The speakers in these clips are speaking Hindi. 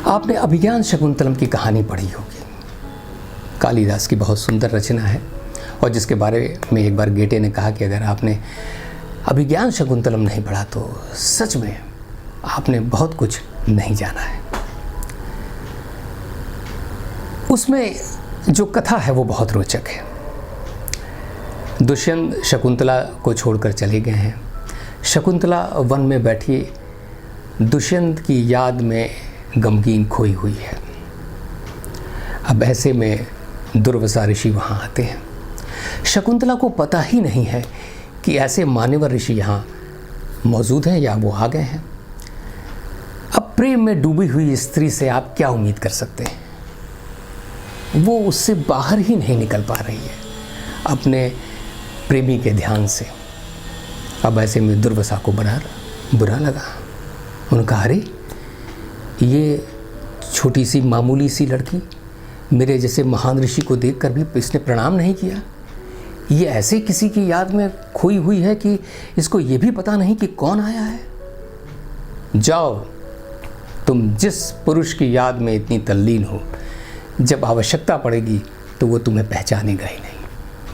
आपने अभिज्ञान शकुंतलम की कहानी पढ़ी होगी। कालिदास की बहुत सुंदर रचना है और जिसके बारे में एक बार गेटे ने कहा कि अगर आपने अभिज्ञान शकुंतलम नहीं पढ़ा तो सच में आपने बहुत कुछ नहीं जाना है। उसमें जो कथा है वो बहुत रोचक है। दुष्यंत शकुंतला को छोड़कर चले गए हैं। शकुंतला वन में बैठी दुष्यंत की याद में गमगीन खोई हुई है। अब ऐसे में दुर्वासा ऋषि वहाँ आते हैं। शकुंतला को पता ही नहीं है कि ऐसे मान्यवर ऋषि यहाँ मौजूद हैं या वो आ गए हैं। अब प्रेम में डूबी हुई स्त्री से आप क्या उम्मीद कर सकते हैं? वो उससे बाहर ही नहीं निकल पा रही है अपने प्रेमी के ध्यान से। अब ऐसे में दुर्वासा को बड़ा बुरा लगा। उनका अरे ये छोटी सी मामूली सी लड़की मेरे जैसे महान ऋषि को देखकर भी इसने प्रणाम नहीं किया। ये ऐसे किसी की याद में खोई हुई है कि इसको ये भी पता नहीं कि कौन आया है। जाओ, तुम जिस पुरुष की याद में इतनी तल्लीन हो, जब आवश्यकता पड़ेगी तो वो तुम्हें पहचानेगा ही नहीं,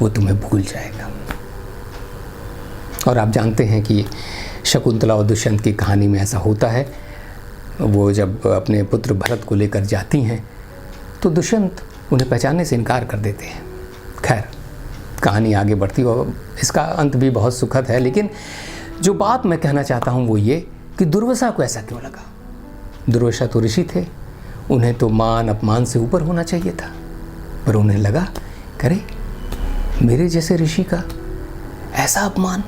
वो तुम्हें भूल जाएगा। और आप जानते हैं कि शकुंतला और दुष्यंत की कहानी में ऐसा होता है। वो जब अपने पुत्र भरत को लेकर जाती हैं तो दुष्यंत उन्हें पहचानने से इनकार कर देते हैं। खैर, कहानी आगे बढ़ती और इसका अंत भी बहुत सुखद है। लेकिन जो बात मैं कहना चाहता हूँ वो ये कि दुर्वासा को ऐसा क्यों लगा? दुर्वासा तो ऋषि थे, उन्हें तो मान अपमान से ऊपर होना चाहिए था, पर उन्हें लगा करे मेरे जैसे ऋषि का ऐसा अपमान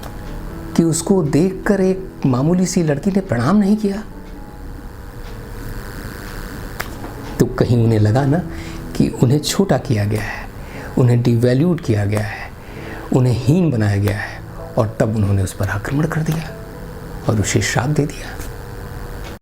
कि उसको देखकर एक मामूली सी लड़की ने प्रणाम नहीं किया। तो कहीं उन्हें लगा ना कि उन्हें छोटा किया गया है, उन्हें डिवैल्यूड किया गया है, उन्हें हीन बनाया गया है, और तब उन्होंने उस पर आक्रमण कर दिया और उसे श्राप दे दिया।